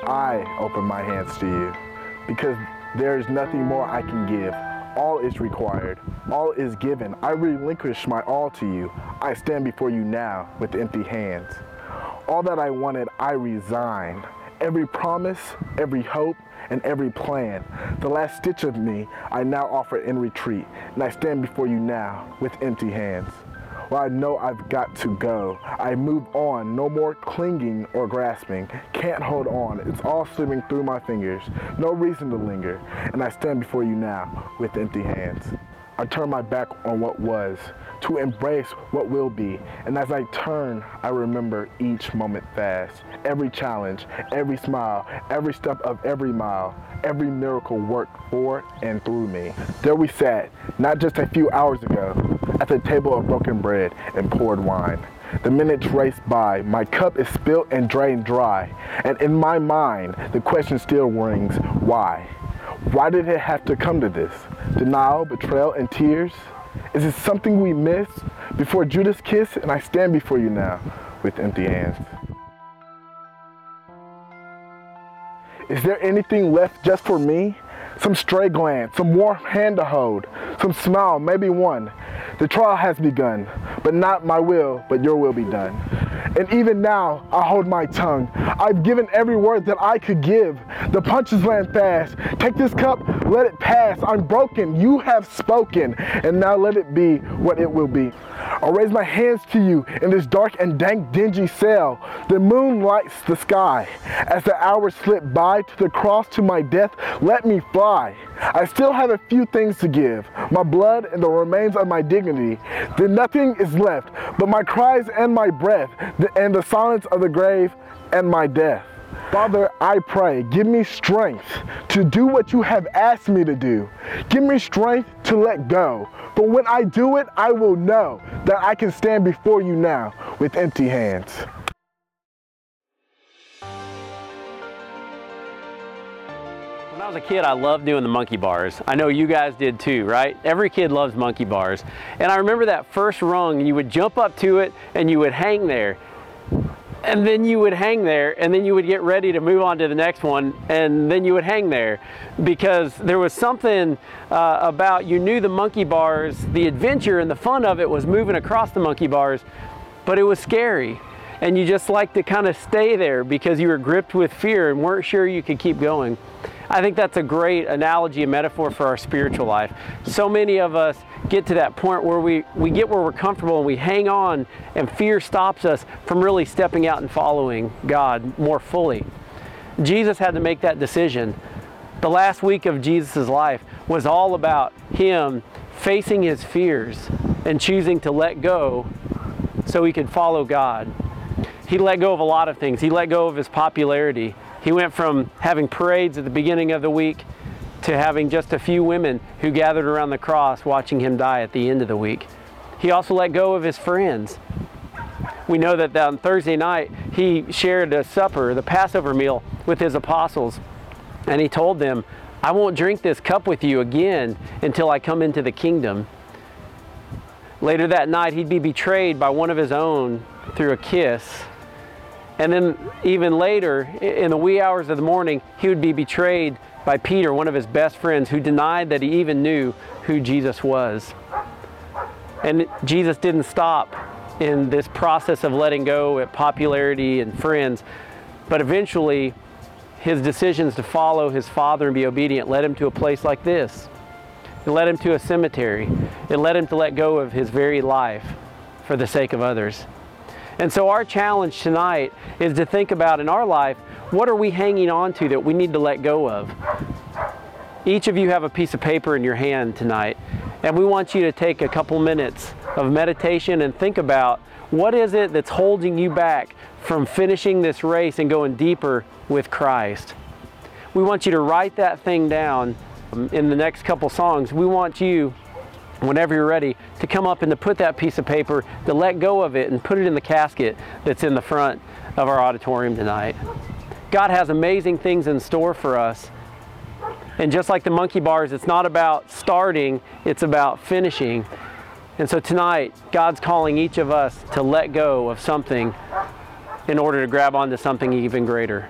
I open my hands to you, because there is nothing more I can give. All is required. All is given. I relinquish my all to you. I stand before you now with empty hands. All that I wanted, I resign. Every promise, every hope, and every plan. The last stitch of me, I now offer in retreat, and I stand before you now with empty hands. Well, I know I've got to go. I move on, no more clinging or grasping. Can't hold on, it's all slipping through my fingers. No reason to linger, and I stand before you now with empty hands. I turn my back on what was, to embrace what will be. And as I turn, I remember each moment fast. Every challenge, every smile, every step of every mile, every miracle worked for and through me. There we sat, not just a few hours ago, at the table of broken bread and poured wine. The minutes race by, my cup is spilled and drained dry. And in my mind, the question still rings, why? Why did it have to come to this? Denial, betrayal, and tears? Is it something we missed before Judas' kiss? And I stand before you now with empty hands. Is there anything left just for me? Some stray glance, some warm hand to hold, some smile, maybe one. The trial has begun, but not my will, but your will be done. And even now, I hold my tongue. I've given every word that I could give. The punches land fast. Take this cup, let it pass. I'm broken, you have spoken, and now let it be what it will be. I'll raise my hands to you in this dark and dank, dingy cell. The moon lights the sky. As the hours slip by to the cross, to my death, let me fly. I still have a few things to give, my blood and the remains of my dignity. Then nothing is left but my cries and my breath, and the silence of the grave and my death. Father, I pray, give me strength to do what you have asked me to do. Give me strength to let go. But when I do it, I will know that I can stand before you now with empty hands. When I was a kid, I loved doing the monkey bars. I know you guys did too, right? Every kid loves monkey bars. And I remember that first rung, you would jump up to it and you would hang there. And then you would hang there, and then you would get ready to move on to the next one, and then you would hang there. Because there was something about, you knew the monkey bars, the adventure and the fun of it was moving across the monkey bars, but it was scary. And you just liked to kind of stay there because you were gripped with fear and weren't sure you could keep going. I think that's a great analogy and metaphor for our spiritual life. So many of us get to that point where we get where we're comfortable and we hang on, and fear stops us from really stepping out and following God more fully. Jesus had to make that decision. The last week of Jesus' life was all about him facing his fears and choosing to let go so he could follow God. He let go of a lot of things. He let go of his popularity. He went from having parades at the beginning of the week to having just a few women who gathered around the cross watching him die at the end of the week. He also let go of his friends. We know that on Thursday night, he shared a supper, the Passover meal, with his apostles. And he told them, I won't drink this cup with you again until I come into the kingdom. Later that night, he'd be betrayed by one of his own through a kiss. And then even later, in the wee hours of the morning, he would be betrayed by Peter, one of his best friends, who denied that he even knew who Jesus was. And Jesus didn't stop in this process of letting go at popularity and friends, but eventually his decisions to follow his Father and be obedient led him to a place like this. It led him to a cemetery. It led him to let go of his very life for the sake of others. And so our challenge tonight is to think about in our life, what are we hanging on to that we need to let go of? Each of you have a piece of paper in your hand tonight, and we want you to take a couple minutes of meditation and think about what is it that's holding you back from finishing this race and going deeper with Christ. We want you to write that thing down in the next couple songs. We want you, whenever you're ready, to come up and to put that piece of paper, to let go of it and put it in the casket that's in the front of our auditorium tonight. God has amazing things in store for us. And just like the monkey bars, it's not about starting, it's about finishing. And so tonight, God's calling each of us to let go of something in order to grab onto something even greater.